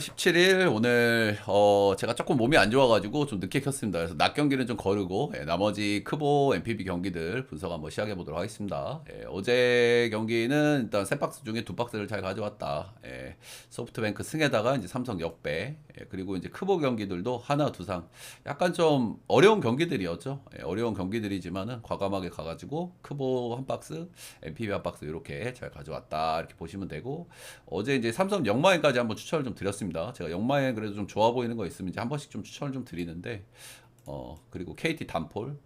17일 오늘 제가 조금 몸이 안 좋아가지고 좀 늦게 켰습니다. 그래서 낮 경기는 좀 거르고 나머지 크보 MPB 경기들 분석 한번 시작해 보도록 하겠습니다. 어제 경기는 일단 세 박스 중에 두 박스를 잘 가져왔다. 소프트뱅크 승에다가 이제 삼성 역배, 그리고 이제 크보 경기들도 하나 두상 약간 좀 어려운 경기들이었죠. 어려운 경기들이지만은 과감하게 가가지고 크보 한 박스, MPB 한 박스 이렇게 잘 가져왔다 이렇게 보시면 되고, 어제 이제 삼성 역마행까지 한번 추천을 좀 드렸습니다. 제가 역마행 그래도 좀 좋아 보이는 거 있으면 이제 한 번씩 좀 추천을 좀 드리는데, 그리고 KT 단폴,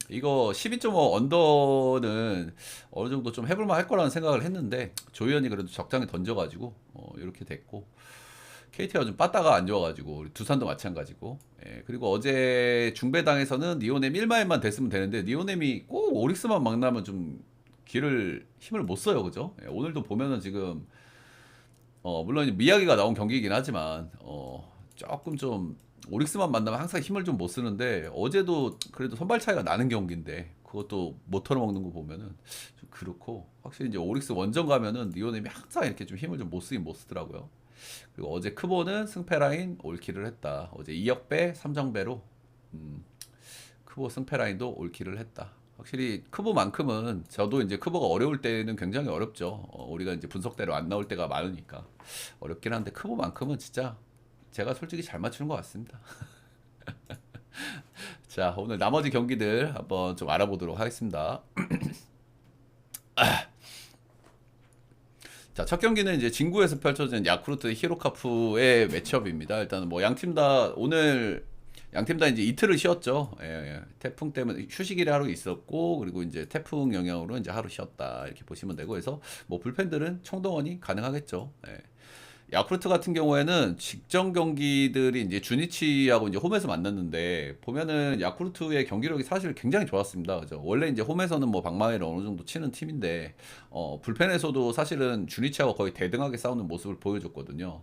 이거 12.5 언더는 어느 정도 좀 해볼만 할 거라는 생각을 했는데 조현이 그래도 적당히 던져가지고 이렇게 됐고, KT가 좀 빠따가 안 좋아가지고 우리 두산도 마찬가지고. 그리고 어제 중배당에서는 니오넴 1마일만 됐으면 되는데 니오넴이 꼭 오릭스만 만나면 좀 길을 힘을 못 써요, 그죠? 오늘도 보면은 지금 물론 미야기가 나온 경기이긴 하지만 조금 좀 오릭스만 만나면 항상 힘을 좀 못 쓰는데, 어제도 그래도 선발 차이가 나는 경기인데 그것도 못 털어먹는 거 보면은 좀 그렇고, 확실히 이제 오릭스 원정 가면은 리오넴이 항상 이렇게 좀 힘을 좀 못 쓰긴 못 쓰더라고요. 그리고 어제 크보는 승패라인 올킬을 했다. 어제 2역배 3정배로 크보 승패라인도 올킬을 했다. 확실히 크보만큼은 저도 이제 크보가 어려울 때는 굉장히 어렵죠. 우리가 이제 분석대로 안 나올 때가 많으니까 어렵긴 한데, 크보만큼은 진짜 제가 솔직히 잘 맞추는 것 같습니다. 자, 오늘 나머지 경기들 한번 좀 알아보도록 하겠습니다. 자, 첫 경기는 이제 진구에서 펼쳐진 야쿠르트 히로카프의 매치업입니다. 일단 뭐 양 팀 다 오늘 양 팀 다 이제 이틀을 쉬었죠. 태풍 때문에 휴식일이 하루 있었고, 그리고 이제 태풍 영향으로 이제 하루 쉬었다 이렇게 보시면 되고 해서 뭐 불펜들은 총동원이 가능하겠죠. 야쿠르트 같은 경우에는 직전 경기들이 이제 주니치하고 이제 홈에서 만났는데, 보면은 야쿠르트의 경기력이 사실 굉장히 좋았습니다. 그죠? 원래 이제 홈에서는 뭐 방망이를 어느 정도 치는 팀인데, 불펜에서도 사실은 주니치하고 거의 대등하게 싸우는 모습을 보여줬거든요.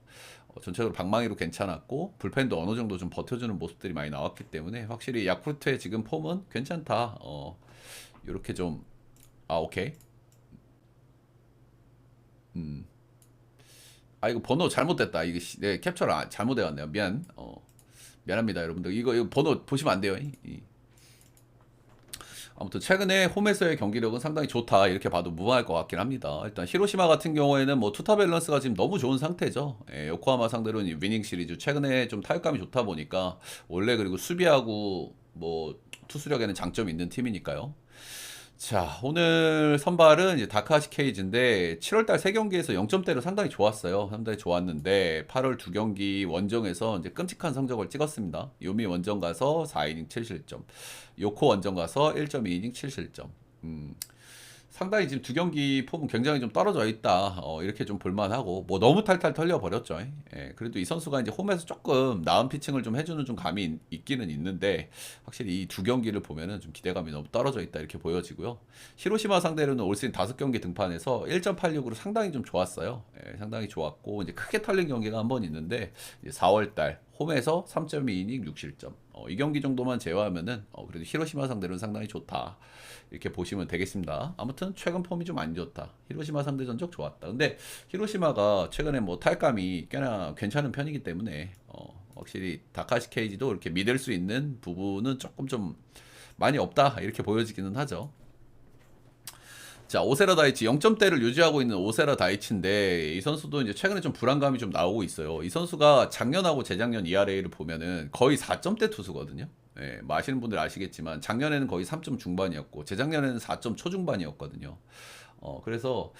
전체적으로 방망이로 괜찮았고, 불펜도 어느 정도 좀 버텨주는 모습들이 많이 나왔기 때문에 확실히 야쿠르트의 지금 폼은 괜찮다. 이렇게 좀, 오케이. 이거 번호 잘못됐다. 이게 네, 캡처를 잘못해왔네요. 미안합니다, 여러분들. 이거 번호 보시면 안 돼요. 아무튼 최근에 홈에서의 경기력은 상당히 좋다 이렇게 봐도 무방할 것 같긴 합니다. 일단 히로시마 같은 경우에는 뭐 투타 밸런스가 지금 너무 좋은 상태죠. 요코하마 상대로는 이 위닝 시리즈 최근에 좀 타격감이 좋다 보니까, 원래 그리고 수비하고 뭐 투수력에는 장점이 있는 팀이니까요. 자, 오늘 선발은 이제 다카시 케이지인데 7월달 3경기에서 0점대로 상당히 좋았어요. 상당히 좋았는데 8월 2경기 원정에서 이제 끔찍한 성적을 찍었습니다. 요미 원정 가서 4이닝 7실점, 요코 원정 가서 1.2이닝 7실점. 상당히 지금 두 경기 폼은 굉장히 좀 떨어져 있다. 이렇게 좀 볼만하고, 뭐 너무 탈탈 털려 버렸죠. 그래도 이 선수가 이제 홈에서 조금 나은 피칭을 좀 해주는 좀 감이 있기는 있는데, 확실히 이 두 경기를 보면은 좀 기대감이 너무 떨어져 있다 이렇게 보여지고요. 히로시마 상대로는 올 시즌 5경기 등판해서 1.86으로 상당히 좀 좋았어요. 상당히 좋았고, 이제 크게 털린 경기가 한 번 있는데 4월달 홈에서 3.2이닝 6실점. 이 경기 정도만 제외하면은 그래도 히로시마 상대로는 상당히 좋다 이렇게 보시면 되겠습니다. 아무튼 최근 폼이 좀 안 좋다. 히로시마 상대 전적 좋았다. 근데 히로시마가 최근에 뭐 탈감이 꽤나 괜찮은 편이기 때문에 확실히 다카시 케이지도 이렇게 믿을 수 있는 부분은 조금 좀 많이 없다 이렇게 보여지기는 하죠. 자, 오세라 다이치 0점대를 유지하고 있는 오세라 다이치인데, 이 선수도 이제 최근에 좀 불안감이 좀 나오고 있어요. 이 선수가 작년하고 재작년 ERA를 보면은 거의 4점대 투수거든요. 뭐 아시는 분들 아시겠지만 작년에는 거의 3점 중반이었고 재작년에는 4점 초중반이었거든요. 그래서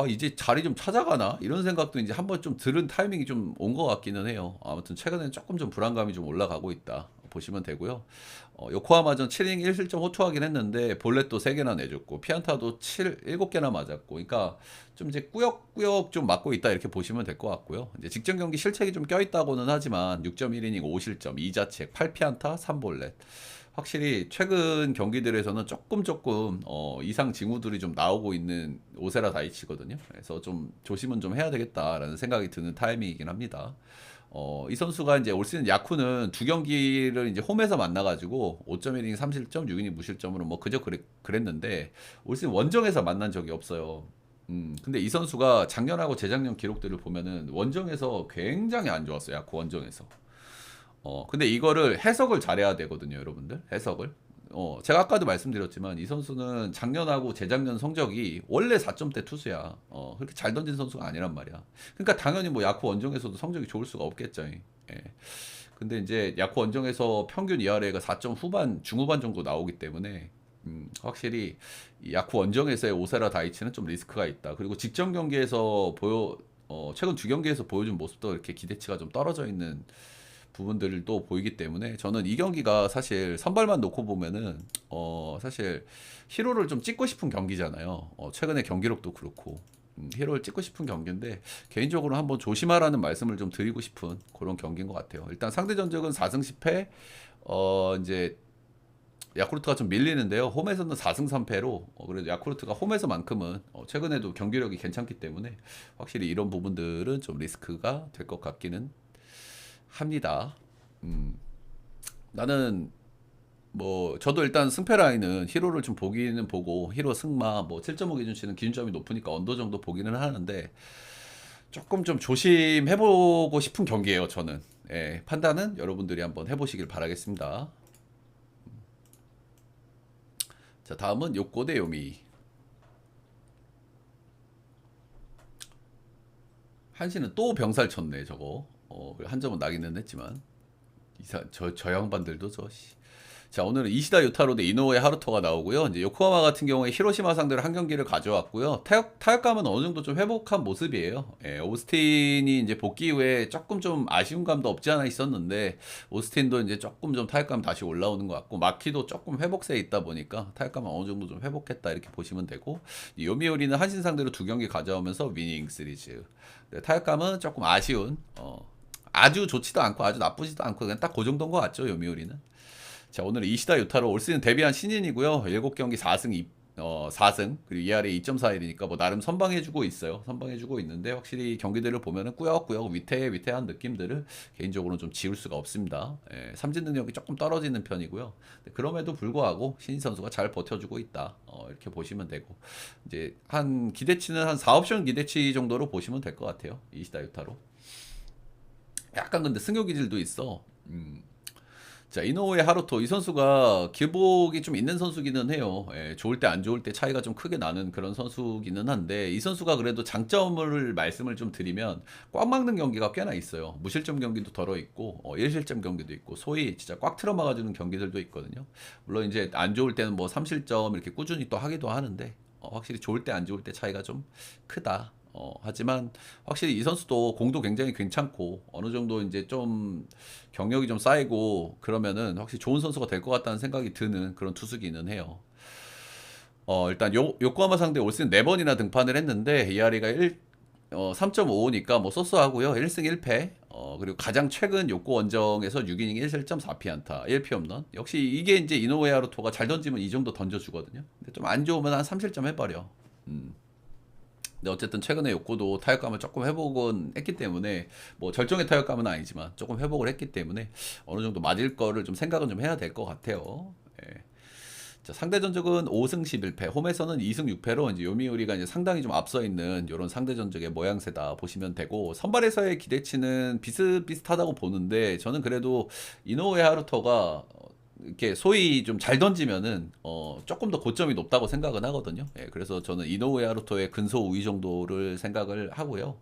이제 자리 좀 찾아가나 이런 생각도 이제 한번 좀 들은 타이밍이 좀 온 것 같기는 해요. 아무튼 최근에는 조금 좀 불안감이 좀 올라가고 있다 보시면 되고요. 요코하마전 7이닝 1실점 호투하긴 했는데 볼넷도 3개나 내줬고 피안타도 7개나 맞았고, 그러니까 좀 이제 꾸역꾸역 좀 맞고 있다 이렇게 보시면 될 것 같고요. 이제 직전 경기 실책이 좀 껴있다고는 하지만 6.1이닝 5실점 2자책 8피안타 3볼넷, 확실히 최근 경기들에서는 조금 이상 징후들이 좀 나오고 있는 오세라 다이치거든요. 그래서 좀 조심은 좀 해야 되겠다라는 생각이 드는 타이밍이긴 합니다. 이 선수가 이제 올 시즌 야쿠는 두 경기를 이제 홈에서 만나가지고 5.1이닝 3실점, 6이닝 무실점으로 뭐 그랬는데 올 시즌 원정에서 만난 적이 없어요. 근데 이 선수가 작년하고 재작년 기록들을 보면은 원정에서 굉장히 안 좋았어요. 야구 원정에서. 근데 이거를 해석을 잘해야 되거든요, 여러분들. 해석을. 제가 아까도 말씀드렸지만 이 선수는 작년하고 재작년 성적이 원래 4점대 투수야. 그렇게 잘 던진 선수가 아니란 말이야. 그러니까 당연히 뭐 야구 원정에서도 성적이 좋을 수가 없겠죠. 예. 근데 이제 야구 원정에서 평균 ERA가 4점 후반, 중후반 정도 나오기 때문에 확실히 이 야구 원정에서의 오세라 다이치는 좀 리스크가 있다. 그리고 직전 경기에서 최근 두 경기에서 보여준 모습도 이렇게 기대치가 좀 떨어져 있는 부분들도 보이기 때문에 저는 이 경기가 사실 선발만 놓고 보면은 사실 히로를 좀 찍고 싶은 경기잖아요. 최근에 경기력도 그렇고 히로를 찍고 싶은 경기인데 개인적으로 한번 조심하라는 말씀을 좀 드리고 싶은 그런 경기인 것 같아요. 일단 상대 전적은 4승 10패 이제 야쿠르트가 좀 밀리는데요. 홈에서는 4승 3패로 그래도 야쿠르트가 홈에서만큼은 최근에도 경기력이 괜찮기 때문에 확실히 이런 부분들은 좀 리스크가 될 것 같기는 합니다. 나는 뭐 저도 일단 승패 라인은 히로를 좀 보기는 보고 히로 승마 뭐 7.5 기준치는 기준점이 높으니까 언더 정도 보기는 하는데 조금 좀 조심해보고 싶은 경기예요. 저는 판단은 여러분들이 한번 해보시길 바라겠습니다. 자, 다음은 요코 대 요미. 한시는 또 병살 쳤네 저거. 한 점은 나기는 했지만 저 양반들도 자, 오늘은 이시다 유타로 대 이노우에 하루토가 나오고요. 이제 요코하마 같은 경우에 히로시마 상대로 한 경기를 가져왔고요. 타격감은 어느 정도 좀 회복한 모습이에요. 오스틴이 이제 복귀 후에 조금 좀 아쉬운 감도 없지 않아 있었는데 오스틴도 이제 조금 좀 타격감 다시 올라오는 것 같고 마키도 조금 회복세에 있다 보니까 타격감은 어느 정도 좀 회복했다 이렇게 보시면 되고 요미우리는 한신 상대로 두 경기 가져오면서 위닝 시리즈. 네, 타격감은 조금 아쉬운 아주 좋지도 않고 아주 나쁘지도 않고 그냥 딱 그 정도인 것 같죠 요미우리는. 자, 오늘은 이시다 유타로 올 시즌 데뷔한 신인이고요. 7경기 4승 그리고 ERA 2.41이니까 뭐 나름 선방해주고 있어요. 선방해주고 있는데 확실히 경기들을 보면은 꾸역꾸역 위태위태한 느낌들을 개인적으로는 좀 지울 수가 없습니다. 삼진 능력이 조금 떨어지는 편이고요. 그럼에도 불구하고 신인 선수가 잘 버텨주고 있다. 이렇게 보시면 되고 이제 한 기대치는 한 4옵션 기대치 정도로 보시면 될 것 같아요. 이시다 유타로. 약간 근데 승효 기질도 있어. 자, 이노우에 하루토 이 선수가 기복이 좀 있는 선수기는 해요. 좋을 때 안 좋을 때 차이가 좀 크게 나는 그런 선수기는 한데 이 선수가 그래도 장점을 말씀을 좀 드리면 꽉 막는 경기가 꽤나 있어요. 무실점 경기도 덜어 있고 1실점 경기도 있고 소위 진짜 꽉 틀어 막아주는 경기들도 있거든요. 물론 이제 안 좋을 때는 뭐 3실점 이렇게 꾸준히 또 하기도 하는데 확실히 좋을 때 안 좋을 때 차이가 좀 크다. 하지만 확실히 이 선수도 공도 굉장히 괜찮고 어느 정도 이제 좀 경력이 좀 쌓이고 그러면은 확실히 좋은 선수가 될 것 같다는 생각이 드는 그런 투수기는 해요. 일단 요코하마 상대 올 시즌 4번이나 등판을 했는데 ERA가 3.55니까 뭐 소소하고요. 1승 1패. 그리고 가장 최근 요코 원정에서 6이닝 1실점 4피안타 1피 홈런. 역시 이게 이제 이노우에 하루토가 잘 던지면 이 정도 던져주거든요. 근데 좀 안 좋으면 한 3실점 해버려. 근데 어쨌든 최근에 욕구도 타격감을 조금 회복은 했기 때문에 뭐 절정의 타격감은 아니지만 조금 회복을 했기 때문에 어느 정도 맞을 거를 좀 생각은 좀 해야 될 것 같아요. 자, 상대 전적은 5승 11패, 홈에서는 2승 6패로 이제 요미우리가 이제 상당히 좀 앞서 있는 이런 상대 전적의 모양새다 보시면 되고 선발에서의 기대치는 비슷비슷하다고 보는데 저는 그래도 이노우에 하루토가 이렇게 소위 좀 잘 던지면은 조금 더 고점이 높다고 생각은 하거든요. 그래서 저는 이노우에 하루토의 근소 우위 정도를 생각을 하고요.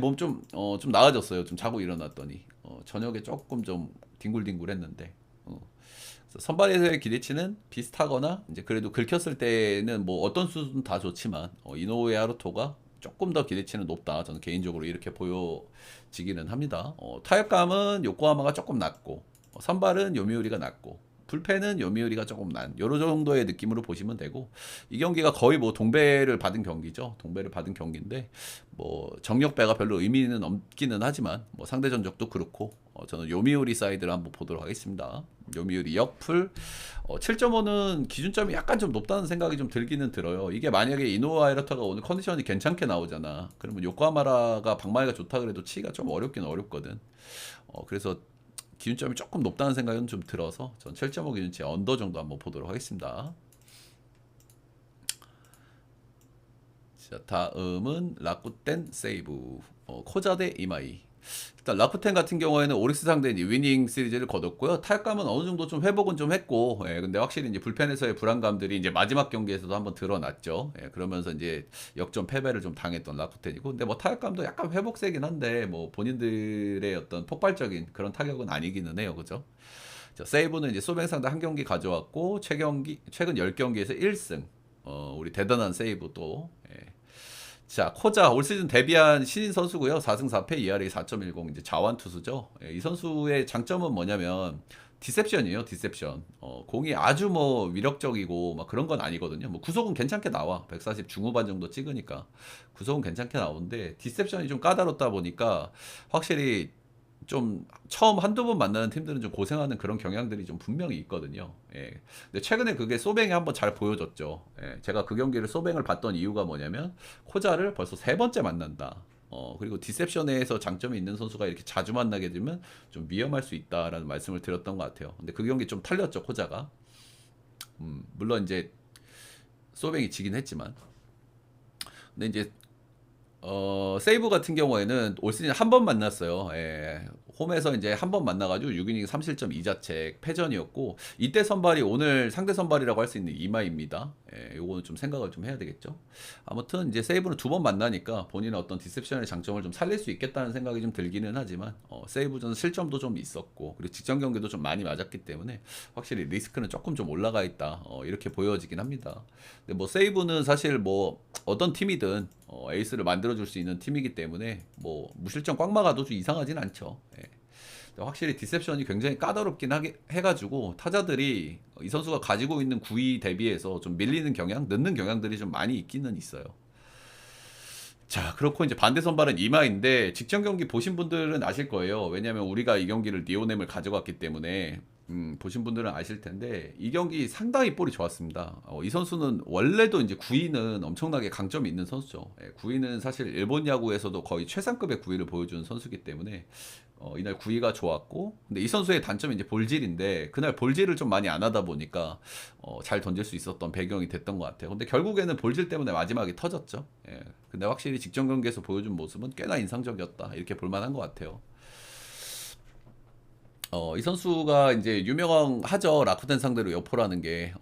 몸 좀 나아졌어요. 좀 자고 일어났더니 저녁에 조금 좀 뒹굴뒹굴했는데 그래서 선발에서의 기대치는 비슷하거나 이제 그래도 긁혔을 때는 뭐 어떤 수준 다 좋지만 이노우에 하루토가 조금 더 기대치는 높다. 저는 개인적으로 이렇게 보여지기는 합니다. 타격감은 요코하마가 조금 낮고 선발은 요미우리가 낮고 불펜은 요미우리가 조금 난 요런 정도의 느낌으로 보시면 되고 이 경기가 거의 뭐 동배를 받은 경기죠. 동배를 받은 경기인데 뭐 정력배가 별로 의미는 없기는 하지만 뭐 상대 전적도 그렇고 저는 요미우리 사이드를 한번 보도록 하겠습니다. 요미우리 역풀 7.5는 기준점이 약간 좀 높다는 생각이 좀 들기는 들어요. 이게 만약에 이노우와 이렇다가 오늘 컨디션이 괜찮게 나오잖아. 그러면 요코하마라가 방망이가 좋다 그래도 치기가 좀 어렵긴 어렵거든. 그래서 기준점이 조금 높다는 생각은 좀 들어서 전 7.5 기준치 언더 정도 한번 보도록 하겠습니다. 자, 다음은 라쿠텐 세이브. 코자 대 이마이. 일단 라쿠텐 같은 경우에는 오릭스 상대 이제 위닝 시리즈를 거뒀고요. 타격감은 어느 정도 좀 회복은 좀 했고, 근데 확실히 이제 불펜에서의 불안감들이 이제 마지막 경기에서도 한번 드러났죠. 그러면서 이제 역전 패배를 좀 당했던 라쿠텐이고, 근데 뭐 타격감도 약간 회복세긴 한데, 뭐 본인들의 어떤 폭발적인 그런 타격은 아니기는 해요, 그죠? 자, 세이브는 이제 소뱅 상대 한 경기 가져왔고, 최근 10경기에서 1승. 우리 대단한 세이브 또. 자, 코자 올 시즌 데뷔한 신인 선수고요. 4승 4패 ERA 4.10 이제 자완 투수죠. 이 선수의 장점은 뭐냐면 디셉션이에요. 디셉션. 공이 아주 뭐 위력적이고 막 그런 건 아니거든요. 뭐 구속은 괜찮게 나와. 140 중후반 정도 찍으니까 구속은 괜찮게 나오는데 디셉션이 좀 까다롭다 보니까 확실히 좀 처음 한두 번 만나는 팀들은 좀 고생하는 그런 경향들이 좀 분명히 있거든요. 근데 최근에 그게 소뱅이 한번 잘 보여줬죠. 제가 그 경기를 소뱅을 봤던 이유가 뭐냐면 코자를 벌써 세 번째 만난다. 그리고 디셉션에서 장점이 있는 선수가 이렇게 자주 만나게 되면 좀 위험할 수 있다라는 말씀을 드렸던 것 같아요. 근데 그 경기 좀 털렸죠, 코자가. 물론 이제 소뱅이 지긴 했지만. 근데 이제 세이브 같은 경우에는 올 시즌 한 번 만났어요. 홈에서 이제 한 번 만나가지고 6이닝 3실점 2자책 패전이었고, 이때 선발이 오늘 상대 선발이라고 할 수 있는 이마입니다. 요거는 좀 생각을 좀 해야 되겠죠. 아무튼 이제 세이브는 두 번 만나니까 본인의 어떤 디셉션의 장점을 좀 살릴 수 있겠다는 생각이 좀 들기는 하지만, 세이브전 실점도 좀 있었고, 그리고 직전 경기도 좀 많이 맞았기 때문에 확실히 리스크는 조금 좀 올라가 있다. 이렇게 보여지긴 합니다. 근데 뭐 세이브는 사실 뭐 어떤 팀이든 에이스를 만들어줄 수 있는 팀이기 때문에 뭐 무실점 꽉 막아도 좀 이상하진 않죠. 확실히 디셉션이 굉장히 까다롭긴 해가지고 타자들이 이 선수가 가지고 있는 구위 대비해서 좀 밀리는 경향, 늦는 경향들이 좀 많이 있기는 있어요. 자, 그렇고 이제 반대 선발은 이마인데 직전 경기 보신 분들은 아실 거예요. 왜냐하면 우리가 이 경기를 니오넴을 가져갔기 때문에 보신 분들은 아실 텐데 이 경기 상당히 볼이 좋았습니다. 이 선수는 원래도 이제 구위는 엄청나게 강점이 있는 선수죠. 구위는 사실 일본 야구에서도 거의 최상급의 구위를 보여주는 선수기 때문에 이날 구위가 좋았고, 근데 이 선수의 단점이 이제 볼질인데 그날 볼질을 좀 많이 안 하다 보니까 잘 던질 수 있었던 배경이 됐던 것 같아요. 근데 결국에는 볼질 때문에 마지막에 터졌죠. 근데 확실히 직전 경기에서 보여준 모습은 꽤나 인상적이었다, 이렇게 볼만한 것 같아요. 이 선수가 이제 유명하죠. 라쿠텐 상대로 여포라는 게.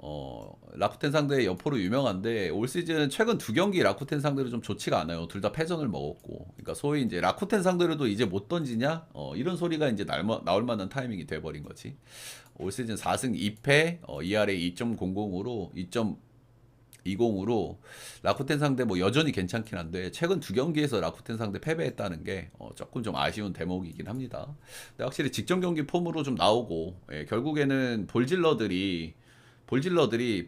라쿠텐 상대 여포로 유명한데, 올 시즌 최근 두 경기 라쿠텐 상대로 좀 좋지가 않아요. 둘 다 패전을 먹었고. 그러니까 소위 이제 라쿠텐 상대로도 이제 못 던지냐? 이런 소리가 이제 나올 만한 타이밍이 돼버린 거지. 올 시즌 4승 2패, ERA 2.00으로 20으로 라쿠텐 상대 뭐 여전히 괜찮긴 한데, 최근 두 경기에서 라쿠텐 상대 패배했다는 게 조금 좀 아쉬운 대목이긴 합니다. 근데 확실히 직전 경기 폼으로 좀 나오고, 결국에는 볼질러들이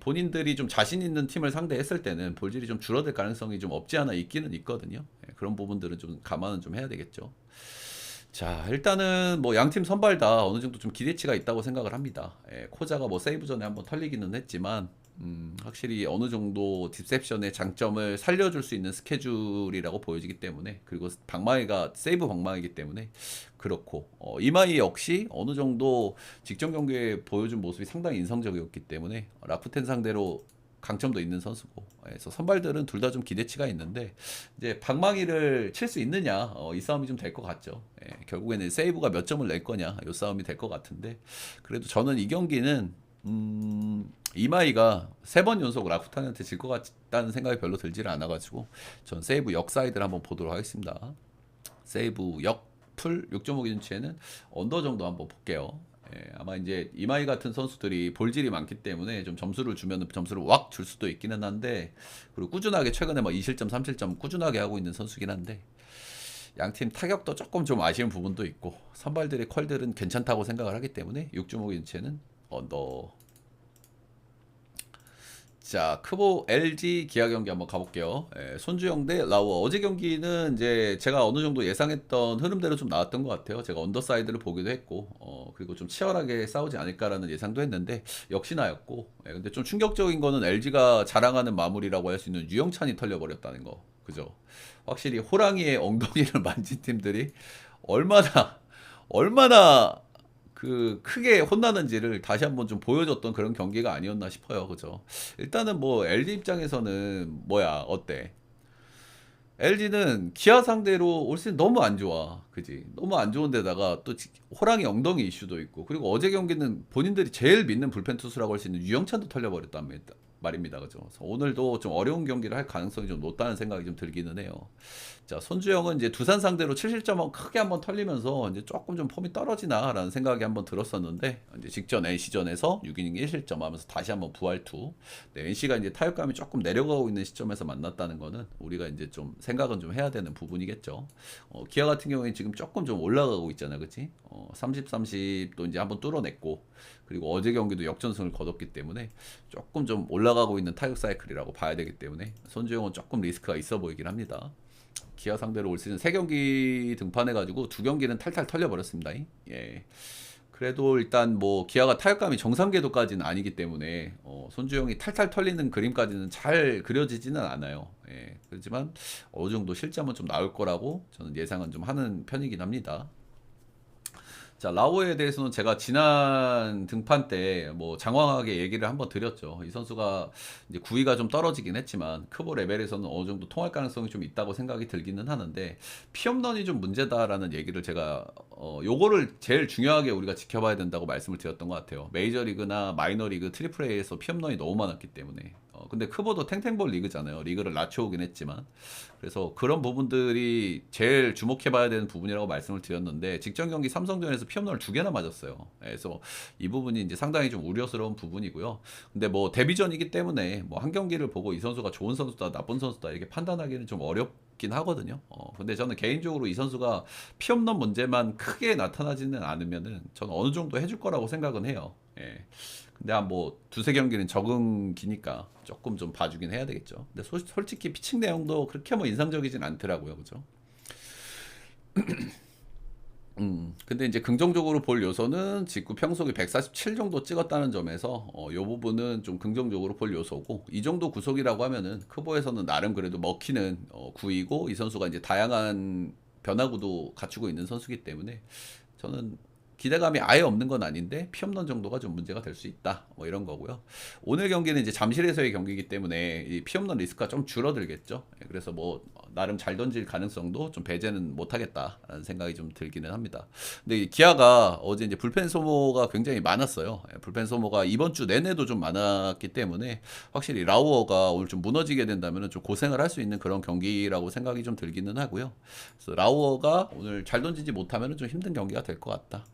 본인들이 좀 자신 있는 팀을 상대했을 때는 볼질이 좀 줄어들 가능성이 좀 없지 않아 있기는 있거든요. 그런 부분들은 좀 감안은 좀 해야 되겠죠. 자, 일단은 뭐 양팀 선발 다 어느 정도 좀 기대치가 있다고 생각을 합니다. 코자가 뭐 세이브 전에 한번 털리기는 했지만, 확실히 어느 정도 딥셉션의 장점을 살려줄 수 있는 스케줄이라고 보여지기 때문에, 그리고 방망이가 세이브 방망이기 때문에 그렇고, 이마이 역시 어느 정도 직전 경기에 보여준 모습이 상당히 인상적이었기 때문에 라쿠텐 상대로 강점도 있는 선수고, 그래서 선발들은 둘 다 좀 기대치가 있는데, 이제 방망이를 칠 수 있느냐, 이 싸움이 좀 될 것 같죠. 결국에는 세이브가 몇 점을 낼 거냐, 이 싸움이 될 것 같은데, 그래도 저는 이 경기는 이마이가 세 번 연속 라쿠탄한테 질 것 같다는 생각이 별로 들지를 않아가지고 전 세이브 역 사이드를 한번 보도록 하겠습니다. 세이브 역풀 6.5기준치에는 언더 정도 한번 볼게요. 아마 이제 이마이 같은 선수들이 볼질이 많기 때문에 좀 점수를 주면 점수를 확 줄 수도 있기는 한데, 그리고 꾸준하게 최근에 뭐 2실점 3실점 꾸준하게 하고 있는 선수긴 한데, 양팀 타격도 조금 좀 아쉬운 부분도 있고, 선발들의 컬들은 괜찮다고 생각을 하기 때문에 6.5기준치에는 언더. 자, 크보 LG 기아 경기 한번 가볼게요. 손주영 대 라우어. 어제 경기는 이제 제가 어느 정도 예상했던 흐름대로 좀 나왔던 것 같아요. 제가 언더사이드를 보기도 했고, 그리고 좀 치열하게 싸우지 않을까라는 예상도 했는데 역시나였고, 근데 좀 충격적인 거는 LG가 자랑하는 마무리라고 할 수 있는 유영찬이 털려버렸다는 거, 그죠? 확실히 호랑이의 엉덩이를 만진 팀들이 얼마나 그 크게 혼나는지를 다시 한번 좀 보여줬던 그런 경기가 아니었나 싶어요. 그죠? 일단은 뭐 LG 입장에서는 뭐야, 어때? LG는 기아 상대로 올 시즌 너무 안 좋아. 그지? 너무 안 좋은데다가 또 호랑이 엉덩이 이슈도 있고, 그리고 어제 경기는 본인들이 제일 믿는 불펜 투수라고 할 수 있는 유영찬도 털려버렸단 말입니다. 그죠? 그래서 오늘도 좀 어려운 경기를 할 가능성이 좀 높다는 생각이 좀 들기는 해요. 자, 손주영은 이제 두산 상대로 7실점 크게 한번 털리면서 이제 조금 좀 폼이 떨어지나라는 생각이 한번 들었었는데, 이제 직전 NC전에서 6이닝 1실점 하면서 다시 한번 부활투. 네, NC가 이제 타격감이 조금 내려가고 있는 시점에서 만났다는 거는 우리가 이제 좀 생각은 좀 해야 되는 부분이겠죠. 기아 같은 경우에 지금 조금 좀 올라가고 있잖아, 그치? 30, 30도 이제 한번 뚫어냈고, 그리고 어제 경기도 역전승을 거뒀기 때문에 조금 좀 올라가고 있는 타격 사이클이라고 봐야 되기 때문에 손주영은 조금 리스크가 있어 보이긴 합니다. 기아 상대로 올 시즌 3경기 등판해가지고 2경기는 탈탈 털려버렸습니다. 예. 그래도 일단 뭐 기아가 타격감이 정상 궤도까지는 아니기 때문에 손주영이 탈탈 털리는 그림까지는 잘 그려지지는 않아요. 예. 그렇지만 어느 정도 실점은 좀 나올 거라고 저는 예상은 좀 하는 편이긴 합니다. 자, 라오에 대해서는 제가 지난 등판 때 뭐 장황하게 얘기를 한번 드렸죠. 이 선수가 이제 구위가 좀 떨어지긴 했지만 크보 레벨에서는 어느 정도 통할 가능성이 좀 있다고 생각이 들기는 하는데, 피홈런이 좀 문제다라는 얘기를 제가 요거를 제일 중요하게 우리가 지켜봐야 된다고 말씀을 드렸던 것 같아요. 메이저리그나 마이너리그 트리플 A에서 피홈런이 너무 많았기 때문에. 근데 크보도 탱탱볼 리그잖아요. 리그를 낮춰오긴 했지만. 그래서 그런 부분들이 제일 주목해봐야 되는 부분이라고 말씀을 드렸는데, 직전 경기 삼성전에서 피홈런을 2개나 맞았어요. 그래서 이 부분이 이제 상당히 좀 우려스러운 부분이고요. 근데 뭐 데뷔전이기 때문에 뭐 한 경기를 보고 이 선수가 좋은 선수다, 나쁜 선수다 이렇게 판단하기는 좀 어렵긴 하거든요. 근데 저는 개인적으로 이 선수가 피홈런 문제만 크게 나타나지는 않으면은 저는 어느 정도 해줄 거라고 생각은 해요. 예. 근데 한 뭐 두세 경기는 적응기니까 조금 좀 봐주긴 해야 되겠죠. 근데 솔직히 피칭 내용도 그렇게 뭐 인상적이진 않더라고요. 그죠? 근데 이제 긍정적으로 볼 요소는 직구 평속이 147 정도 찍었다는 점에서 요 부분은 좀 긍정적으로 볼 요소고, 이 정도 구속이라고 하면은 크보에서는 나름 그래도 먹히는 구이고, 이 선수가 이제 다양한 변화구도 갖추고 있는 선수기 때문에 저는 기대감이 아예 없는 건 아닌데 피홈런 정도가 좀 문제가 될 수 있다, 뭐 이런 거고요. 오늘 경기는 이제 잠실에서의 경기이기 때문에 이 피홈런 리스크가 좀 줄어들겠죠. 그래서 뭐 나름 잘 던질 가능성도 좀 배제는 못하겠다라는 생각이 좀 들기는 합니다. 근데 이 기아가 어제 이제 불펜 소모가 굉장히 많았어요. 불펜 소모가 이번 주 내내도 좀 많았기 때문에 확실히 라우어가 오늘 좀 무너지게 된다면 좀 고생을 할 수 있는 그런 경기라고 생각이 좀 들기는 하고요. 그래서 라우어가 오늘 잘 던지지 못하면 좀 힘든 경기가 될 것 같다.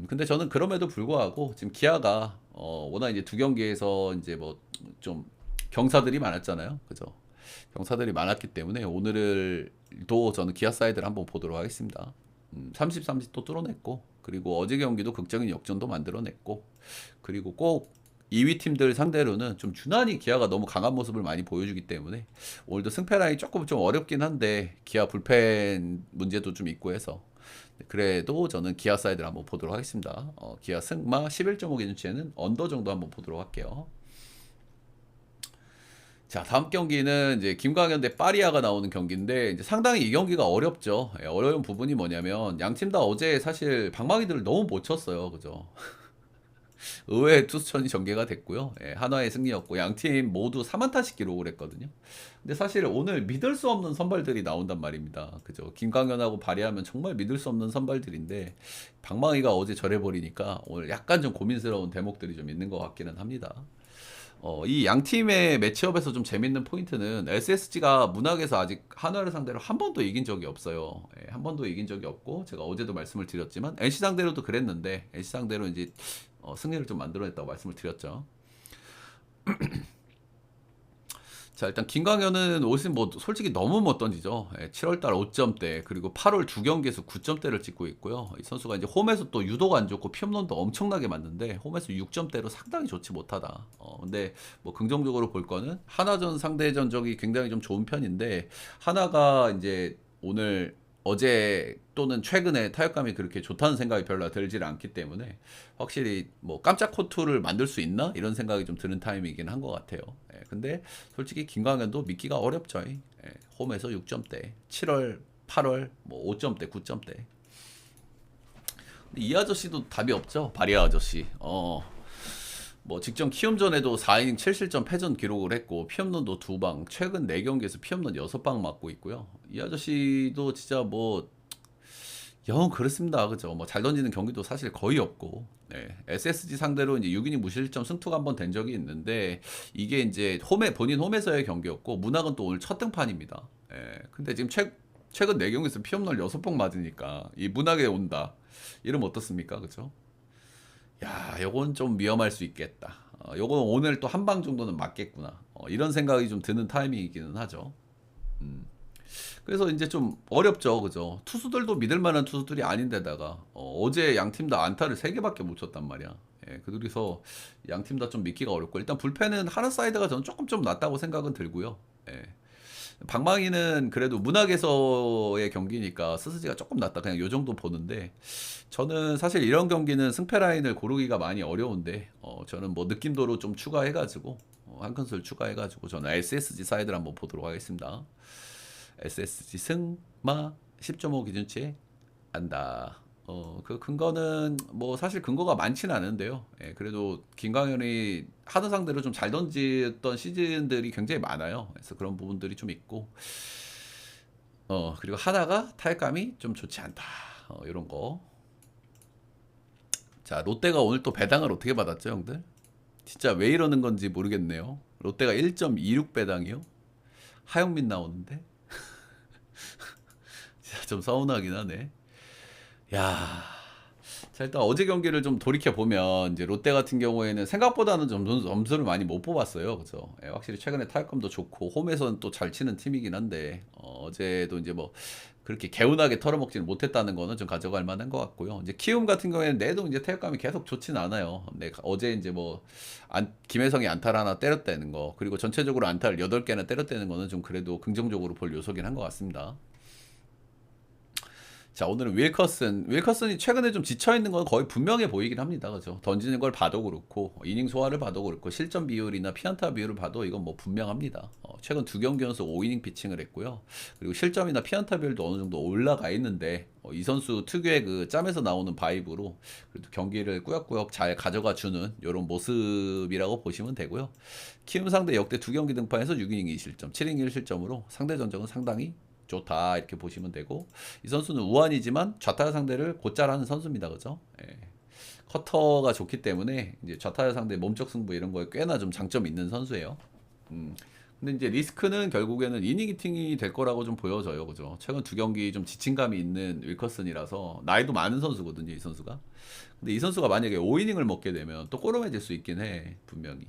근데 저는 그럼에도 불구하고 지금 기아가 워낙 이제 2경기에서 이제 뭐 좀 경사들이 많았잖아요. 그죠? 경사들이 많았기 때문에 오늘을 또 저는 기아 사이드를 한번 보도록 하겠습니다. 30, 30 또 뚫어냈고, 그리고 어제 경기도 극적인 역전도 만들어냈고, 그리고 꼭 2위 팀들 상대로는 좀 유난히 기아가 너무 강한 모습을 많이 보여주기 때문에 오늘도 승패 라인이 조금 좀 어렵긴 한데 기아 불펜 문제도 좀 있고 해서, 그래도 저는 기아 사이드를 한번 보도록 하겠습니다. 기아 승마 11.5 기준치에는 언더 정도 한번 보도록 할게요. 자, 다음 경기는 이제 김광현 대 파리아가 나오는 경기인데, 이제 상당히 이 경기가 어렵죠. 어려운 부분이 뭐냐면 양 팀 다 어제 사실 방망이들을 너무 못 쳤어요. 그죠? 의외의 투수전이 전개가 됐고요. 한화의 승리였고, 양 팀 모두 3안타씩 기록을 했거든요. 근데 사실 오늘 믿을 수 없는 선발들이 나온단 말입니다. 그죠? 김광현하고 발휘하면 정말 믿을 수 없는 선발들인데 방망이가 어제 저래버리니까 오늘 약간 좀 고민스러운 대목들이 좀 있는 것 같기는 합니다. 이 양 팀의 매치업에서 좀 재밌는 포인트는 SSG가 문학에서 아직 한화를 상대로 한 번도 이긴 적이 없어요. 한 번도 이긴 적이 없고, 제가 어제도 말씀을 드렸지만 NC 상대로도 그랬는데 NC 상대로 이제 승리를 좀 만들어냈다고 말씀을 드렸죠. 자, 일단 김광현은 올 시즌 뭐 솔직히 너무 못 던지죠. 7월달 5점대, 그리고 8월 2경기에서 9점대를 찍고 있고요. 이 선수가 이제 홈에서 또 유도가 안 좋고 피홈런도 엄청나게 맞는데 홈에서 6점대로 상당히 좋지 못하다. 근데 뭐 긍정적으로 볼 거는 하나전 상대 전적이 굉장히 좀 좋은 편인데, 하나가 이제 오늘 어제 또는 최근에 타격감이 그렇게 좋다는 생각이 별로 들질 않기 때문에 확실히 뭐 깜짝 코트를 만들 수 있나 이런 생각이 좀 드는 타임이긴 한 것 같아요. 근데 솔직히 김광현도 믿기가 어렵죠. 홈에서 6점대, 7월, 8월 뭐 5점대, 9점대. 이 아저씨도 답이 없죠. 바리아 아저씨. 뭐 직전 키움전에도 4이닝 7실점 패전 기록을 했고 피홈런도 2방, 최근 4경기에서 피홈런 6방 맞고 있고요. 이 아저씨도 진짜 뭐 영 그렇습니다. 그죠? 뭐 잘 던지는 경기도 사실 거의 없고, 네. SSG 상대로 이제 6이닝 무실점 승투가 한번 된 적이 있는데 이게 이제 본인 홈에서의 경기였고 문학은 또 오늘 첫 등판입니다. 예. 근데 지금 최근 4경기에서 피홈런 6번 맞으니까 이 문학에 온다. 이러면 어떻습니까? 그죠? 야, 요건 좀 위험할 수 있겠다. 요건 오늘 또 한 방 정도는 맞겠구나. 이런 생각이 좀 드는 타이밍이기는 하죠. 그래서 이제 좀 어렵죠, 그죠? 투수들도 믿을 만한 투수들이 아닌데다가 제 양 팀 다 안타를 3개밖에 못 쳤단 말이야. 예, 그래서 양 팀 다 좀 믿기가 어렵고 일단 불펜은 하나 사이드가 저는 조금 좀 낫다고 생각은 들고요. 예. 방망이는 그래도 문학에서의 경기니까 스스지가 조금 낫다 그냥 요 정도 보는데 저는 사실 이런 경기는 승패 라인을 고르기가 많이 어려운데 저는 뭐 느낌도로 좀 추가해가지고 한 큰술 추가해가지고 저는 SSG 사이드를 한번 보도록 하겠습니다. SSG 승마 10.5 기준치에 안다. 그 근거는 뭐 사실 근거가 많지는 않은데요. 예, 그래도 김광현이 하드 상대로 좀 잘 던지던 시즌들이 굉장히 많아요. 그래서 그런 부분들이 좀 있고, 그리고 하다가 타격감이 좀 좋지 않다. 이런 거. 자, 롯데가 오늘 또 배당을 어떻게 받았죠, 형들? 진짜 왜 이러는 건지 모르겠네요. 롯데가 1.26 배당이요? 하영민 나오는데? 진짜 좀 서운하긴 하네. 야, 자 일단 어제 경기를 좀 돌이켜 보면 이제 롯데 같은 경우에는 생각보다는 좀 점수를 많이 못 뽑았어요. 그죠? 예, 확실히 최근에 타격감도 좋고 홈에서는 또 잘 치는 팀이긴 한데 어제도 이제 뭐 그렇게 개운하게 털어먹지는 못했다는 거는 좀 가져갈 만한 것 같고요. 이제 키움 같은 경우에는 내도 이제 타격감이 계속 좋진 않아요. 근데 어제 이제 뭐 김혜성이 안타를 하나 때렸다는 거 그리고 전체적으로 안타를 8개나 때렸다는 거는 좀 그래도 긍정적으로 볼 요소긴 한 것 같습니다. 자, 오늘은 윌커슨이 최근에 좀 지쳐있는 건 거의 분명해 보이긴 합니다. 그죠? 던지는 걸 봐도 그렇고, 이닝 소화를 봐도 그렇고, 실점 비율이나 피안타 비율을 봐도 이건 뭐 분명합니다. 최근 2경기 연속 5이닝 피칭을 했고요. 그리고 실점이나 피안타 비율도 어느 정도 올라가 있는데, 이 선수 특유의 그 짬에서 나오는 바이브로 그래도 경기를 꾸역꾸역 잘 가져가 주는 이런 모습이라고 보시면 되고요. 키움 상대 역대 2경기 등판에서 6이닝 2실점, 7이닝 1실점으로 상대 전적은 상당히 좋다 이렇게 보시면 되고 이 선수는 우완이지만 좌타자 상대를 곧잘 하는 선수입니다. 그죠? 예. 커터가 좋기 때문에 이제 좌타자 상대 몸쪽 승부 이런 거에 꽤나 좀 장점이 있는 선수예요. 근데 이제 리스크는 결국에는 이닝 히팅이 될 거라고 좀 보여져요. 그죠? 최근 2경기 좀 지친감이 있는 윌커슨이라서 나이도 많은 선수거든요, 이 선수가. 근데 이 선수가 만약에 5이닝을 먹게 되면 또 꼬름해질 수 있긴 해, 분명히.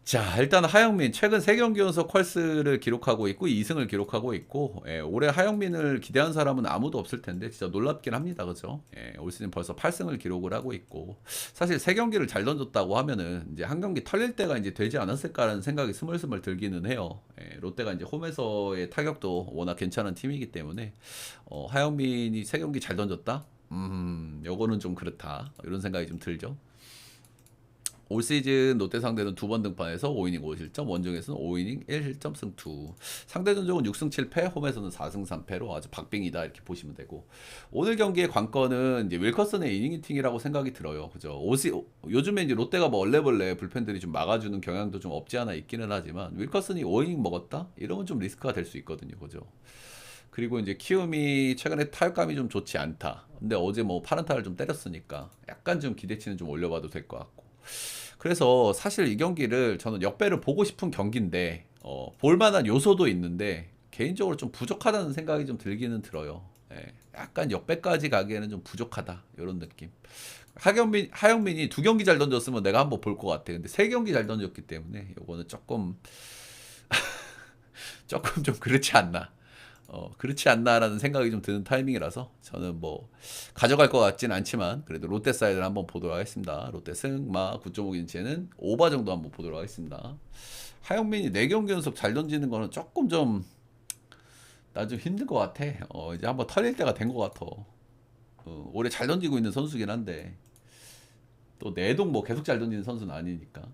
자, 일단 하영민 최근 3경기 연속 퀄스를 기록하고 있고 2승을 기록하고 있고 올해 하영민을 기대한 사람은 아무도 없을 텐데 진짜 놀랍긴 합니다. 그죠? 올 시즌 벌써 8승을 기록을 하고 있고 사실 3경기를 잘 던졌다고 하면은 이제 한 경기 털릴 때가 이제 되지 않았을까라는 생각이 스멀스멀 들기는 해요. 롯데가 이제 홈에서의 타격도 워낙 괜찮은 팀이기 때문에 하영민이 3경기 잘 던졌다? 요거는 좀 그렇다. 이런 생각이 좀 들죠. 올 시즌 롯데 상대는 2번 등판해서 5이닝 5실점, 원정에서는 5이닝 1실점 승투. 상대 전적은 6승 7패, 홈에서는 4승 3패로 아주 박빙이다 이렇게 보시면 되고. 오늘 경기의 관건은 이제 윌커슨의 이닝 히팅이라고 생각이 들어요. 그죠? 요즘에 이제 롯데가 뭐 얼레벌레 불펜들이 좀 막아주는 경향도 좀 없지 않아 있기는 하지만 윌커슨이 5이닝 먹었다? 이러면 좀 리스크가 될 수 있거든요. 그죠? 그리고 이제 키움이 최근에 타격감이 좀 좋지 않다. 근데 어제 뭐 파란타를 좀 때렸으니까 약간 좀 기대치는 좀 올려봐도 될 것 같고. 그래서 사실 이 경기를 저는 역배를 보고 싶은 경기인데 볼만한 요소도 있는데 개인적으로 좀 부족하다는 생각이 좀 들기는 들어요. 예, 약간 역배까지 가기에는 좀 부족하다 이런 느낌. 하영민이 2경기 잘 던졌으면 내가 한번 볼 것 같아. 근데 3경기 잘 던졌기 때문에 요거는 조금 좀 그렇지 않나. 그렇지 않나라는 생각이 좀 드는 타이밍이라서 저는 뭐 가져갈 것 같진 않지만 그래도 롯데 사이드를 한번 보도록 하겠습니다. 롯데 승마 9.5인치에는 오바 정도 한번 보도록 하겠습니다. 하영민이 4경기 연속 잘 던지는 거는 조금 좀 나 좀 힘들 것 같아. 이제 한번 털릴 때가 된 것 같아. 올해 잘 던지고 있는 선수긴 한데 또 내동 뭐 계속 잘 던지는 선수는 아니니까.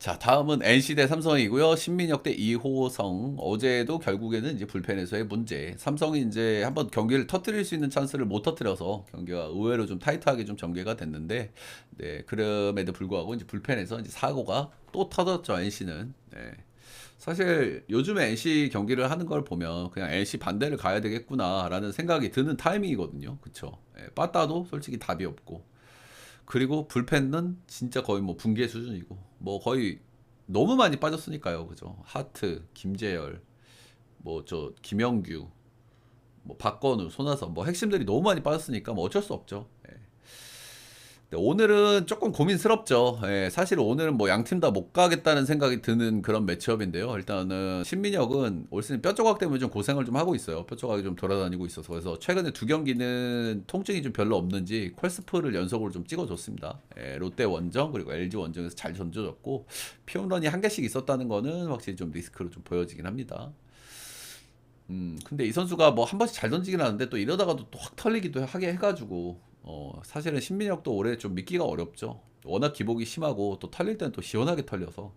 자, 다음은 NC 대 삼성이고요. 신민혁 대 이호성. 어제도 결국에는 이제 불펜에서의 문제. 삼성이 이제 한번 경기를 터뜨릴 수 있는 찬스를 못 터뜨려서 경기가 의외로 좀 타이트하게 좀 전개가 됐는데, 네, 그럼에도 불구하고 이제 불펜에서 이제 사고가 또 터졌죠, NC는. 네. 사실 요즘에 NC 경기를 하는 걸 보면 그냥 NC 반대를 가야 되겠구나라는 생각이 드는 타이밍이거든요. 그쵸? 예, 빠따도 솔직히 답이 없고. 그리고 불펜은 진짜 거의 뭐 붕괴 수준이고 뭐 거의 너무 많이 빠졌으니까요. 그죠? 하트, 김재열, 뭐 저 김영규, 뭐 박건우, 손아섭 뭐 핵심들이 너무 많이 빠졌으니까 뭐 어쩔 수 없죠. 예. 근데 오늘은 조금 고민스럽죠. 예, 사실 오늘은 뭐 양팀 다 못 가겠다는 생각이 드는 그런 매치업인데요. 일단은 신민혁은 올 시즌 뼈 조각 때문에 좀 고생을 좀 하고 있어요. 뼈 조각이 좀 돌아다니고 있어서 그래서 최근에 두 경기는 통증이 좀 별로 없는지 콜스프를 연속으로 좀 찍어줬습니다. 예, 롯데 원정 그리고 LG 원정에서 잘 던져줬고 피홈런이 한 개씩 있었다는 거는 확실히 좀 리스크로 좀 보여지긴 합니다. 근데 이 선수가 뭐 한 번씩 잘 던지긴 하는데 또 이러다가도 또 확 털리기도 하게 해가지고 사실은 신민혁도 올해 좀 믿기가 어렵죠. 워낙 기복이 심하고 또 털릴 때는 또 시원하게 털려서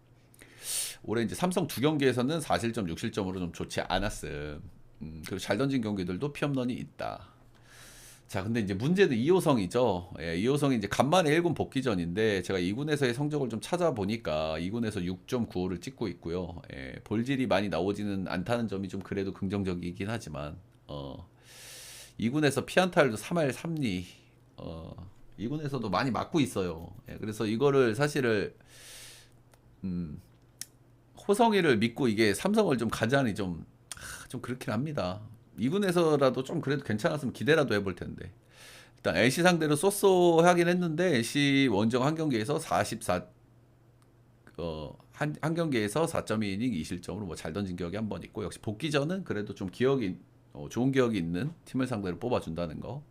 올해 이제 삼성 두 경기에서는 4실점 6실점으로 좀 좋지 않았음. 그리고 잘 던진 경기들도 피홈런이 있다. 자, 근데 이제 문제는 이호성이죠. 예, 이호성이 이제 간만에 1군 복귀전인데 제가 2군에서의 성적을 좀 찾아보니까 2군에서 6.95를 찍고 있고요. 예, 볼질이 많이 나오지는 않다는 점이 좀 그래도 긍정적이긴 하지만 2군에서 피안타율도 3할 3리 2군에서도 많이 맞고 있어요. 예, 그래서 이거를 사실을 음, 호성이를 믿고 이게 삼성을 좀 가자니 좀 그렇긴 합니다. 2군에서라도 좀 그래도 괜찮았으면 기대라도 해볼 텐데. 일단 LC 상대로 쏘쏘하긴 했는데 LC 원정 한 경기에서 44 한 경기에서 4.2이닝 2실점으로 뭐 잘 던진 기억이 한 번 있고 역시 복귀전은 그래도 좀 기억이 좋은 기억이 있는 팀을 상대로 뽑아준다는 거.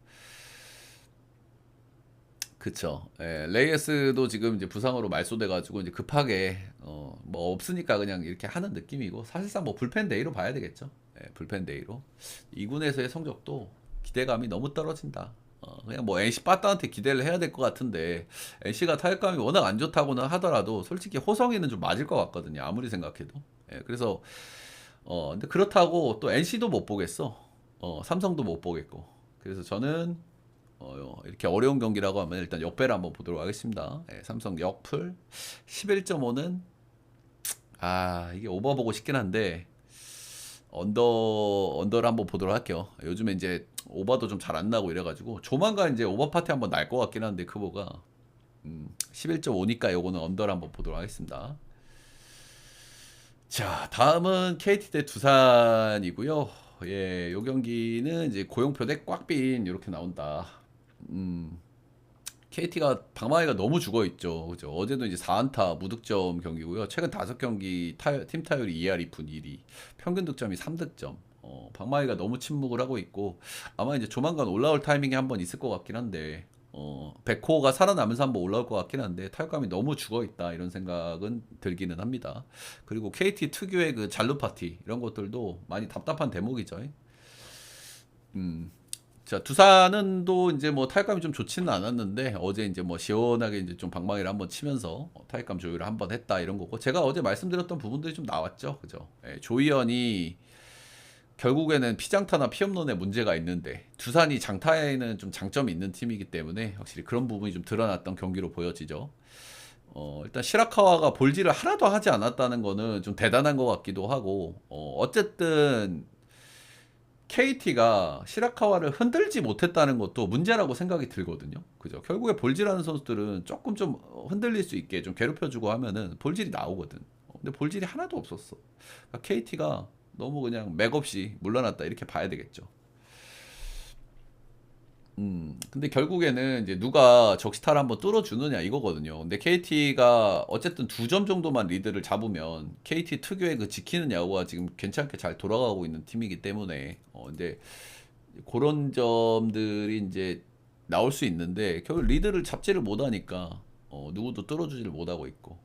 그쵸. 예, 레이에스도 지금 이제 부상으로 말소돼가지고 이제 급하게 뭐 없으니까 그냥 이렇게 하는 느낌이고 사실상 뭐 불펜 데이로 봐야 되겠죠. 예, 불펜 데이로 2군에서의 성적도 기대감이 너무 떨어진다. 그냥 뭐 NC 빠따한테 기대를 해야 될 것 같은데 NC가 타격감이 워낙 안 좋다고는 하더라도 솔직히 호성이는 좀 맞을 것 같거든요. 아무리 생각해도. 예, 그래서 근데 그렇다고 또 NC도 못 보겠어. 삼성도 못 보겠고. 그래서 저는 이렇게 어려운 경기라고 하면 일단 역배를 한번 보도록 하겠습니다. 예, 삼성 역풀 11.5는 이게 오버 보고 싶긴 한데 언더를 한번 보도록 할게요. 요즘에 이제 오버도 좀 잘 안 나고 이래가지고 조만간 이제 오버 파티 한번 날 것 같긴 한데 크보가 11.5니까 요거는 언더를 한번 보도록 하겠습니다. 자, 다음은 KT 대 두산이고요. 예, 요 경기는 이제 고용표 대 꽉빈 이렇게 나온다. KT가 방망이가 너무 죽어 있죠. 그죠? 어제도 이제 4안타 무득점 경기고요. 최근 5경기 팀 타율이 2할 2푼 1리, 평균 득점이 3득점. 방망이가 너무 침묵을 하고 있고 아마 이제 조만간 올라올 타이밍이 한번 있을 것 같긴 한데 백호가 살아나면서 한번 올라올 것 같긴 한데 타격감이 너무 죽어 있다 이런 생각은 들기는 합니다. 그리고 KT 특유의 그 잔루 파티 이런 것들도 많이 답답한 대목이죠. 음. 자, 두산은 또 이제 뭐 타격감이 좀 좋지는 않았는데 어제 이제 뭐 시원하게 이제 좀 방망이를 한번 치면서 타격감 조율을 한번 했다 이런 거고 제가 어제 말씀드렸던 부분들이 좀 나왔죠. 그죠? 예, 조이언이 결국에는 피장타나 피홈런에 문제가 있는데 두산이 장타에는 좀 장점이 있는 팀이기 때문에 확실히 그런 부분이 좀 드러났던 경기로 보여지죠. 일단 시라카와가 볼질을 하나도 하지 않았다는 거는 좀 대단한 것 같기도 하고 어쨌든 KT가 시라카와를 흔들지 못했다는 것도 문제라고 생각이 들거든요. 그죠? 결국에 볼질하는 선수들은 조금 좀 흔들릴 수 있게 좀 괴롭혀주고 하면은 볼질이 나오거든. 근데 볼질이 하나도 없었어. 그러니까 KT가 너무 그냥 맥없이 물러났다 이렇게 봐야 되겠죠. 근데 결국에는 이제 누가 적시타를 한번 뚫어주느냐 이거거든요. 근데 KT가 어쨌든 2점 정도만 리드를 잡으면 KT 특유의 그 지키는 야구가 지금 괜찮게 잘 돌아가고 있는 팀이기 때문에 근데 그런 점들이 이제 나올 수 있는데 결국 리드를 잡지를 못하니까 누구도 뚫어주지를 못하고 있고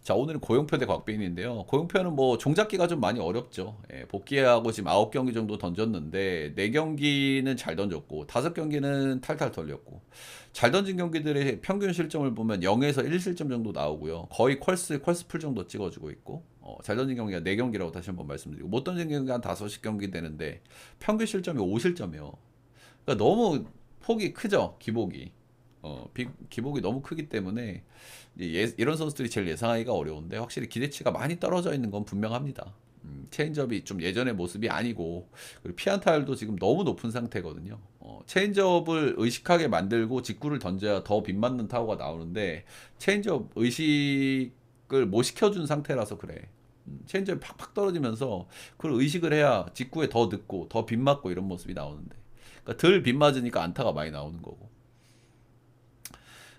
자, 오늘은 고용표 대 곽빈인데요. 고용표는 뭐 종잡기가 좀 많이 어렵죠. 예, 복귀하고 지금 9경기 정도 던졌는데 4경기는 잘 던졌고 5경기는 탈탈 털렸고 잘 던진 경기들의 평균 실점을 보면 0에서 1실점 정도 나오고요. 거의 퀄스 풀 정도 찍어주고 있고 잘 던진 경기가 4경기라고 다시 한번 말씀드리고 못 던진 경기가 한 5경기 되는데 평균 실점이 5실점이요. 그러니까 너무 폭이 크죠, 기복이. 기복이 너무 크기 때문에 이런 선수들이 제일 예상하기가 어려운데 확실히 기대치가 많이 떨어져 있는 건 분명합니다. 체인지업이 좀 예전의 모습이 아니고 그리고 피안타율도 지금 너무 높은 상태거든요. 체인지업을 의식하게 만들고 직구를 던져야 더 빗맞는 타구가 나오는데 체인지업 의식을 못 시켜준 상태라서 그래. 체인지업이 팍팍 떨어지면서 그걸 의식을 해야 직구에 더 늦고 더 빗맞고 이런 모습이 나오는데 그러니까 덜 빗맞으니까 안타가 많이 나오는 거고.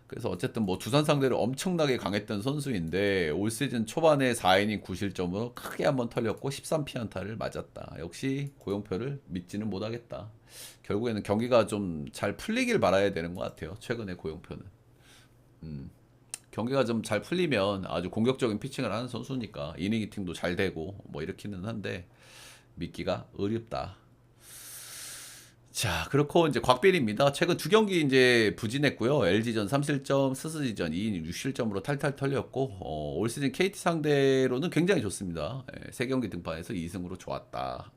그래서 어쨌든 뭐 두산 상대로 엄청나게 강했던 선수인데 올 시즌 초반에 4이닝 9실점으로 크게 한번 털렸고 13피안타를 맞았다. 역시 고용표를 믿지는 못하겠다. 결국에는 경기가 좀 잘 풀리길 바라야 되는 것 같아요. 최근에 고용표는. 경기가 좀 잘 풀리면 아주 공격적인 피칭을 하는 선수니까 이닝 히팅도 잘 되고 뭐 이렇기는 한데 믿기가 어렵다. 자, 그렇고 이제 곽빈입니다. 최근 2경기 이제 부진했고요. LG전 3실점, 스스지전 2이닝 6실점으로 탈탈 털렸고 올 시즌 KT 상대로는 굉장히 좋습니다. 3경기 등판해서 2승으로 좋았다.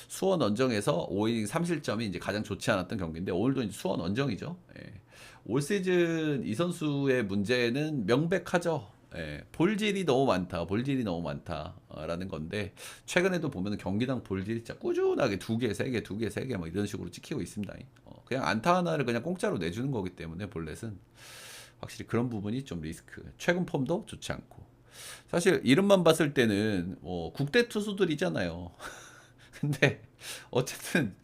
수원 원정에서 5이닝 3실점이 이제 가장 좋지 않았던 경기인데 오늘도 이제 수원 원정이죠. 올 시즌 이 선수의 문제는 명백하죠. 볼질이 너무 많다, 볼질이 너무 많다라는 건데 최근에도 보면 경기당 볼질이 진짜 꾸준하게 2개, 3개, 2개, 3개 뭐 이런 식으로 찍히고 있습니다. 그냥 안타 하나를 그냥 공짜로 내주는 거기 때문에 볼넷은 확실히 그런 부분이 좀 리스크. 최근 폼도 좋지 않고 사실 이름만 봤을 때는 국대 투수들이잖아요. 근데 어쨌든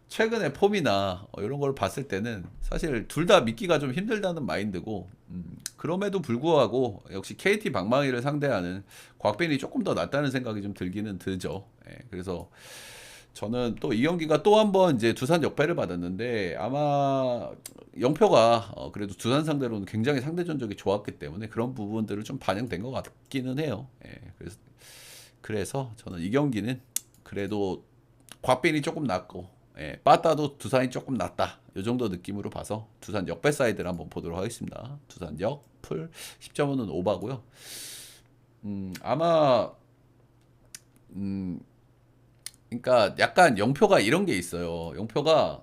최근의 폼이나 이런 걸 봤을 때는 사실 둘 다 믿기가 좀 힘들다는 마인드고 그럼에도 불구하고 역시 KT 방망이를 상대하는 곽빈이 조금 더 낫다는 생각이 좀 들기는 들죠. 그래서 저는 또 이 경기가 또 한 번 이제 두산 역배를 받았는데 아마 영표가 그래도 두산 상대로는 굉장히 상대 전적이 좋았기 때문에 그런 부분들을 좀 반영된 것 같기는 해요. 그래서 저는 이 경기는 그래도 곽빈이 조금 낫고 빠따도 두산이 조금 낫다. 이 정도 느낌으로 봐서 두산 역배 사이드를 한번 보도록 하겠습니다. 두산 역, 풀, 10.5는 오바고요. 아마 그러니까 약간 영표가 이런 게 있어요. 영표가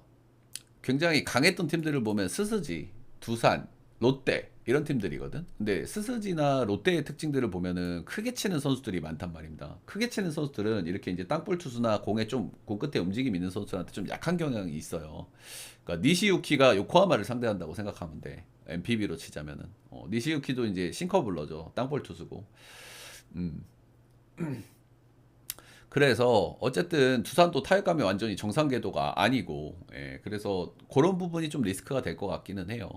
굉장히 강했던 팀들을 보면 스스지, 두산, 롯데 이런 팀들이거든. 근데 스스지나 롯데의 특징들을 보면은 크게 치는 선수들이 많단 말입니다. 크게 치는 선수들은 이렇게 이제 땅볼 투수나 공에 좀 공 끝에 움직임 있는 선수들한테 좀 약한 경향이 있어요. 그러니까 니시유키가 요코하마를 상대한다고 생각하면 돼. MPB로 치자면은 니시유키도 이제 싱커블러죠. 땅볼 투수고. 음. 그래서 어쨌든 두산도 타격감이 완전히 정상 궤도가 아니고 그래서 그런 부분이 좀 리스크가 될 것 같기는 해요.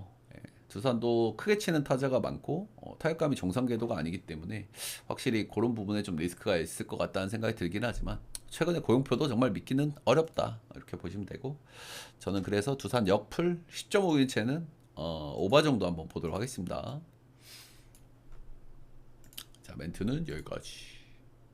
두산도 크게 치는 타자가 많고 타격감이 정상 궤도가 아니기 때문에 확실히 그런 부분에 좀 리스크가 있을 것 같다는 생각이 들긴 하지만 최근에 고용표도 정말 믿기는 어렵다 이렇게 보시면 되고 저는 그래서 두산 역풀 10.5인체는 오바 정도 한번 보도록 하겠습니다. 자, 멘트는 여기까지.